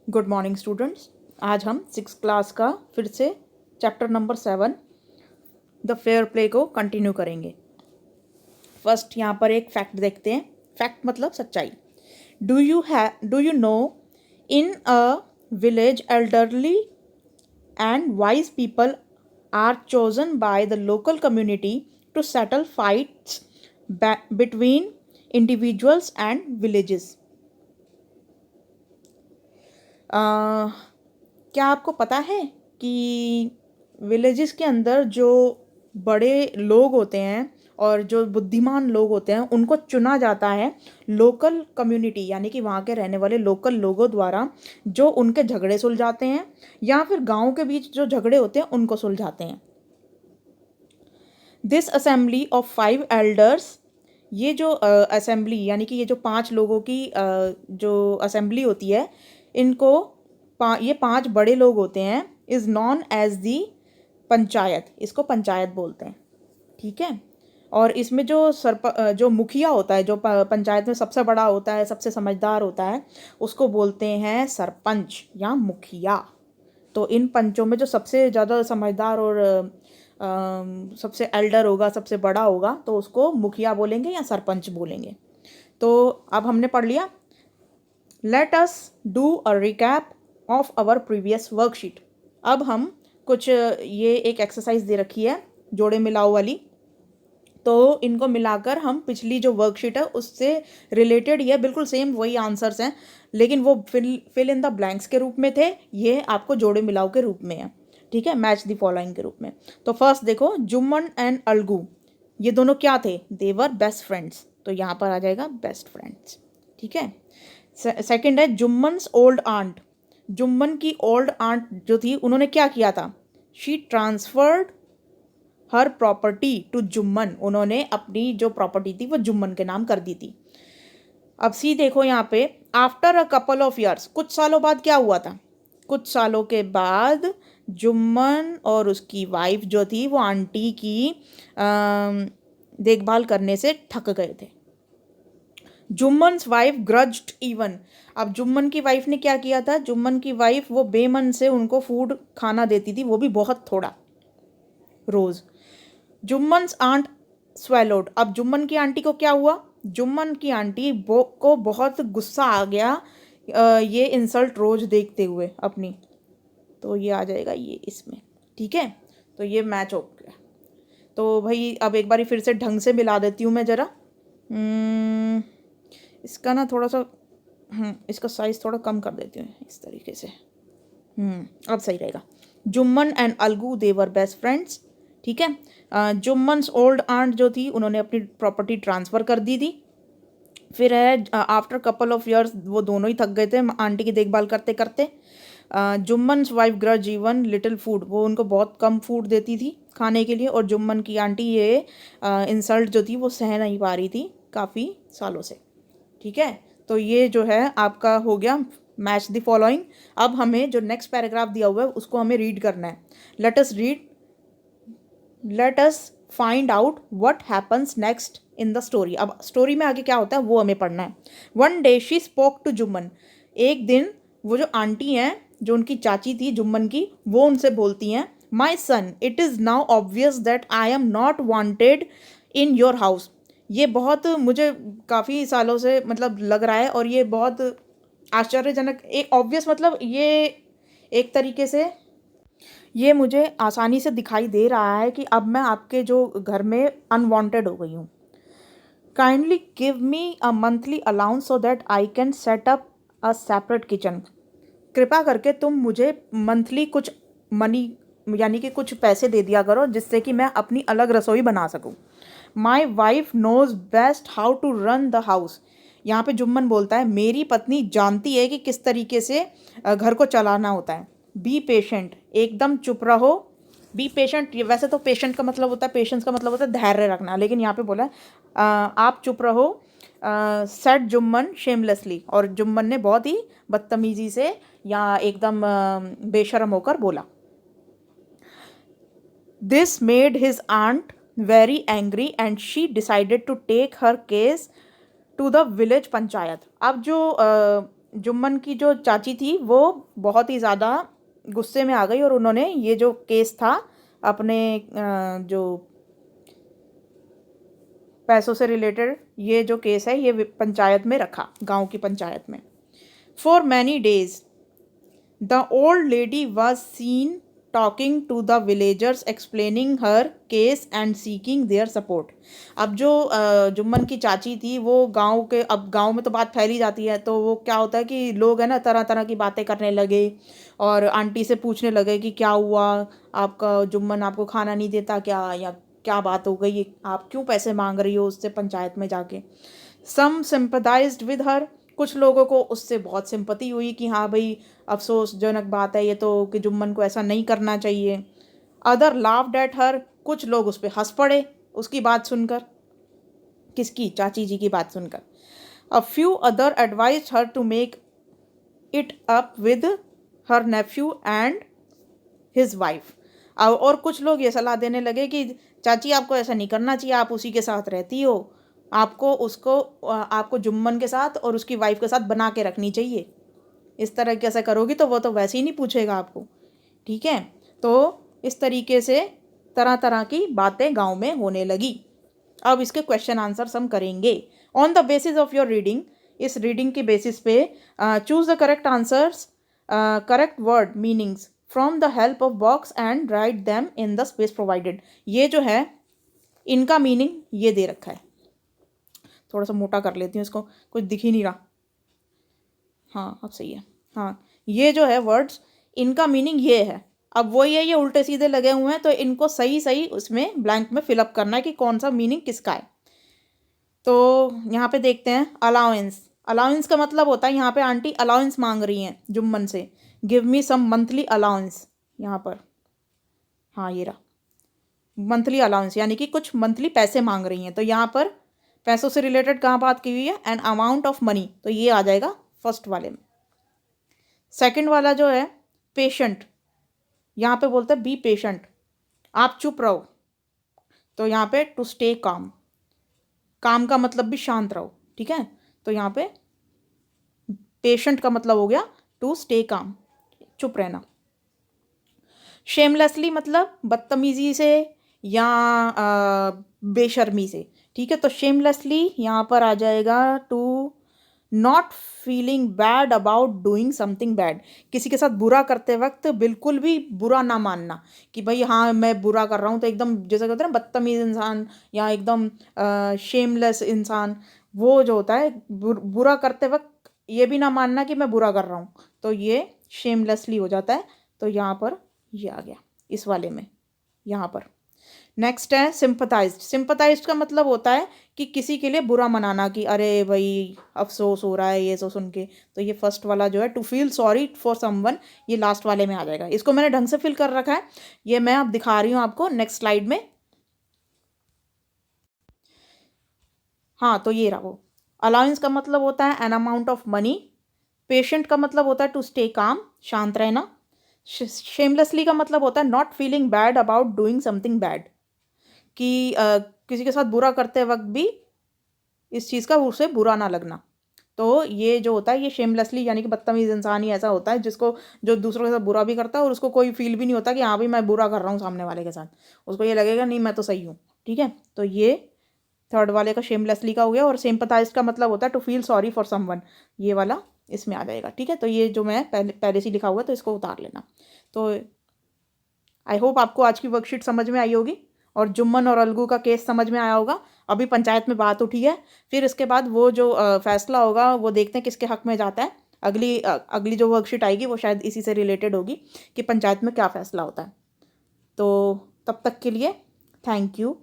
Good morning students. आज हम 6 class का फिर से chapter number 7 the fair play को कंटिन्यू करेंगे। फर्स्ट यहाँ पर एक फैक्ट देखते हैं। फैक्ट मतलब सच्चाई। Do you know in a village elderly and wise people are chosen by the local community to settle fights between individuals and villages. क्या आपको पता है कि विलेजेस के अंदर जो बड़े लोग होते हैं और जो बुद्धिमान लोग होते हैं उनको चुना जाता है लोकल कम्युनिटी यानी कि वहाँ के रहने वाले लोकल लोगों द्वारा, जो उनके झगड़े सुलझाते हैं या फिर गांव के बीच जो झगड़े होते हैं उनको सुलझाते हैं। दिस असेंबली ऑफ 5 एल्डर्स, ये जो असेंबली यानी कि ये जो 5 लोगों की जो असेंबली होती है, इनको ये 5 बड़े लोग होते हैं, is known as the panchayat. इसको पंचायत बोलते हैं, ठीक है। और इसमें जो मुखिया होता है, जो पंचायत में सबसे बड़ा होता है, सबसे समझदार होता है, उसको बोलते हैं सरपंच या मुखिया। तो इन पंचों में जो सबसे ज़्यादा समझदार और सबसे एल्डर होगा, सबसे बड़ा होगा, तो उसको मुखिया बोलेंगे या सरपंच बोलेंगे। तो अब हमने पढ़ लिया। Let us do a recap of our previous worksheet. अब हम कुछ ये एक एक्सरसाइज दे रखी है जोड़े मिलाओ वाली, तो इनको मिलाकर हम पिछली जो वर्कशीट है उससे रिलेटेड ही है, बिल्कुल सेम वही आंसर्स हैं, लेकिन वो फिल इन द ब्लैंक्स के रूप में थे, ये आपको जोड़े मिलाओ के रूप में है, ठीक है, मैच द फॉलोइंग के रूप में। तो फर्स्ट देखो, जुम्मन एंड अलगू, ये दोनों क्या थे? देवर बेस्ट फ्रेंड्स, तो यहाँ पर आ जाएगा बेस्ट फ्रेंड्स, ठीक है। सेकेंड है जुम्मन्स ओल्ड आंट। जुम्मन की ओल्ड आंट जो थी, उन्होंने क्या किया था? She transferred her property to Jumman, उन्होंने अपनी जो प्रॉपर्टी थी वो जुम्मन के नाम कर दी थी। अब सी देखो यहाँ पे, after a couple of years, कुछ सालों बाद क्या हुआ था? कुछ सालों के बाद जुम्मन और उसकी वाइफ जो थी वो आंटी की देखभाल करने से थक गए थे। जुम्मन्स वाइफ ग्रज्ड इवन। अब जुम्मन की वाइफ ने क्या किया था? जुम्मन की वाइफ वो बेमन से उनको फूड खाना देती थी, वो भी बहुत थोड़ा, रोज। जुम्मन्स आंट स्वेलोड। अब जुम्मन की आंटी को क्या हुआ? जुम्मन की आंटी को बहुत गुस्सा आ गया ये इंसल्ट रोज देखते हुए अपनी, तो ये आ जाएगा ये इसमें, ठीक है। तो ये मैच हो गया। तो भाई अब एक बार फिर से ढंग से मिला देती हूँ मैं ज़रा। इसका ना थोड़ा सा इसका साइज़ थोड़ा कम कर देती हूँ इस तरीके से। अब सही रहेगा। Jumman and Algu were best friends, ठीक है। जुम्मन्स ओल्ड आंट जो थी, उन्होंने अपनी प्रॉपर्टी ट्रांसफ़र कर दी थी। फिर है आफ्टर कपल ऑफ ईयर्स, वो दोनों ही थक गए थे आंटी की देखभाल करते करते। Jumman's wife grudge even little food, वो उनको बहुत कम फूड देती थी खाने के लिए, और जुम्मन की आंटी ये इंसल्ट जो थी वो सह नहीं पा रही थी काफ़ी सालों से, ठीक है। तो ये जो है आपका हो गया मैच द फॉलोइंग। अब हमें जो नेक्स्ट पैराग्राफ दिया हुआ है उसको हमें रीड करना है। Let us find out what happens next in the story. अब स्टोरी में आगे क्या होता है वो हमें पढ़ना है। One day she spoke to Jumman. एक दिन वो जो आंटी हैं, जो उनकी चाची थी जुम्मन की, वो उनसे बोलती हैं, my son, it is now obvious that I am not wanted in your house. ये बहुत मुझे काफ़ी सालों से मतलब लग रहा है, और ये बहुत आश्चर्यजनक, एक ऑब्वियस मतलब ये एक तरीके से ये मुझे आसानी से दिखाई दे रहा है कि अब मैं आपके जो घर में अनवांटेड हो गई हूँ। Kindly give me a monthly allowance so that I can set up a separate kitchen. कृपा करके तुम मुझे मंथली कुछ मनी यानी कि कुछ पैसे दे दिया करो, जिससे कि मैं अपनी अलग रसोई बना सकूं। My wife knows best how to run the house. यहाँ पे जुम्मन बोलता है, मेरी पत्नी जानती है कि किस तरीके से घर को चलाना होता है। बी पेशेंट, एकदम चुप रहो। बी पेशेंट, वैसे तो पेशेंट का मतलब होता है, पेशेंस का मतलब होता है धैर्य रखना, लेकिन यहाँ पे बोला है आप चुप रहो। सेट जुम्मन शेमलेसली, और जुम्मन ने बहुत ही बदतमीजी से या एकदम बेशरम होकर बोला। This made his aunt very angry and she decided to take her case to the village panchayat. अब जो जुम्मन की जो चाची थी वो बहुत ही ज़्यादा गुस्से में आ गई और उन्होंने ये जो केस था अपने जो पैसों से रिलेटेड ये जो केस है ये पंचायत में रखा, गांव की पंचायत में। For many days the old lady was seen talking to the villagers explaining her case and seeking their support. अब जो जुम्मन की चाची थी वो गांव के, अब गांव में तो बात फैली जाती है तो वो क्या होता है कि लोग है ना तरह तरह की बातें करने लगे और आंटी से पूछने लगे कि क्या हुआ, आपका जुम्मन आपको खाना नहीं देता क्या, या क्या बात हो गई, आप क्यों पैसे मांग रही हो उससे पंचायत में जाके। सम सिंपदाइज्ड विद हर, कुछ लोगों को उससे बहुत सिंपति हुई कि हाँ भाई अफसोसजनक बात है ये तो कि जुम्मन को ऐसा नहीं करना चाहिए। अदर लाफ्ड एट हर, कुछ लोग उस पर हंस पड़े उसकी बात सुनकर, किसकी, चाची जी की बात सुनकर। A few other advised her to make it up with her nephew and his wife. और कुछ लोग ये सलाह देने लगे कि चाची आपको ऐसा नहीं करना चाहिए, आप उसी के साथ रहती हो, आपको उसको आपको जुम्मन के साथ और उसकी वाइफ के साथ बना के रखनी चाहिए, इस तरह कैसे करोगी तो वो तो वैसे ही नहीं पूछेगा आपको, ठीक है। तो इस तरीके से तरह तरह की बातें गांव में होने लगी। अब इसके क्वेश्चन आंसर्स हम करेंगे on the basis of your reading. इस रीडिंग के बेसिस पे choose the correct answers, correct word meanings from the help of box and right them in the space provided. ये जो है इनका मीनिंग ये दे रखा है, थोड़ा सा मोटा कर लेती हूँ इसको, कुछ दिख ही नहीं रहा। हाँ अब सही है। हाँ ये जो है वर्ड्स इनका मीनिंग ये है। अब वही है, ये उल्टे सीधे लगे हुए हैं तो इनको सही सही उसमें ब्लैंक में फिलअप करना है कि कौन सा मीनिंग किसका है। तो यहाँ पे देखते हैं अलाउंस। अलाउंस का मतलब होता है, यहाँ पे आंटी अलाउंस मांग रही हैं जुम्मन से, गिव मी सम मंथली अलाउंस। यहाँ पर हाँ ये रहा मंथली अलाउंस, यानी कि कुछ मंथली पैसे मांग रही हैं। तो यहाँ पर पैसों से रिलेटेड कहाँ बात की हुई है, एन अमाउंट ऑफ मनी, तो ये आ जाएगा फर्स्ट वाले में। सेकंड वाला जो है पेशेंट, यहाँ पे बोलते हैं बी पेशेंट, आप चुप रहो, तो यहाँ पे टू स्टे काम, काम का मतलब भी शांत रहो, ठीक है। तो यहाँ पे पेशेंट का मतलब हो गया टू स्टे काम, चुप रहना। शेमलेसली मतलब बदतमीजी से या बेशर्मी से, ठीक है। तो शेमलेसली यहाँ पर आ जाएगा to not feeling bad about doing something bad, किसी के साथ बुरा करते वक्त बिल्कुल भी बुरा ना मानना कि भाई हाँ मैं बुरा कर रहा हूँ, तो एकदम जैसे कहते हैं ना बदतमीज इंसान या एकदम शेमलेस इंसान, वो जो होता है बुरा करते वक्त ये भी ना मानना कि मैं बुरा कर रहा हूँ, तो ये शेमलेसली हो जाता है। तो यहाँ पर ये आ गया इस वाले में यहाँ पर। नेक्स्ट है सिंपथाइज्ड। सिंपथाइज्ड का मतलब होता है कि किसी के लिए बुरा मनाना, कि अरे भाई अफसोस हो रहा है ये तो सुन के, तो ये फर्स्ट वाला जो है to feel sorry for someone, ये लास्ट वाले में आ जाएगा। इसको मैंने ढंग से फिल कर रखा है, ये मैं अब दिखा रही हूँ आपको नेक्स्ट स्लाइड में। हाँ तो ये रहा वो। अलाउंस का मतलब होता है an amount of money, patient का मतलब होता है टू स्टे काम, शांत रहना, शेमलेसली का मतलब होता है not feeling bad about doing something bad, कि किसी के साथ बुरा करते वक्त भी इस चीज़ का उसे बुरा ना लगना। तो ये जो होता है ये शेमलेसली यानी कि बदतमीज़ इंसान ही ऐसा होता है जिसको, जो दूसरों के साथ बुरा भी करता है और उसको कोई फील भी नहीं होता कि हाँ भाई मैं बुरा कर रहा हूँ सामने वाले के साथ, उसको ये लगेगा नहीं मैं तो सही हूँ, ठीक है। तो ये थर्ड वाले का शेमलेसली का हो गया। और सिंपथाइज का मतलब होता है to feel sorry for someone, ये वाला इसमें आ जाएगा, ठीक है। तो ये जो मैं पहले पहले से लिखा हुआ है तो इसको उतार लेना। तो आई होप आपको आज की वर्कशीट समझ में आई होगी और जुम्मन और अलगू का केस समझ में आया होगा। अभी पंचायत में बात उठी है, फिर इसके बाद वो जो फैसला होगा वो देखते हैं किसके हक में जाता है। अगली जो वर्कशीट आएगी वो शायद इसी से रिलेटेड होगी कि पंचायत में क्या फ़ैसला होता है। तो तब तक के लिए थैंक यू।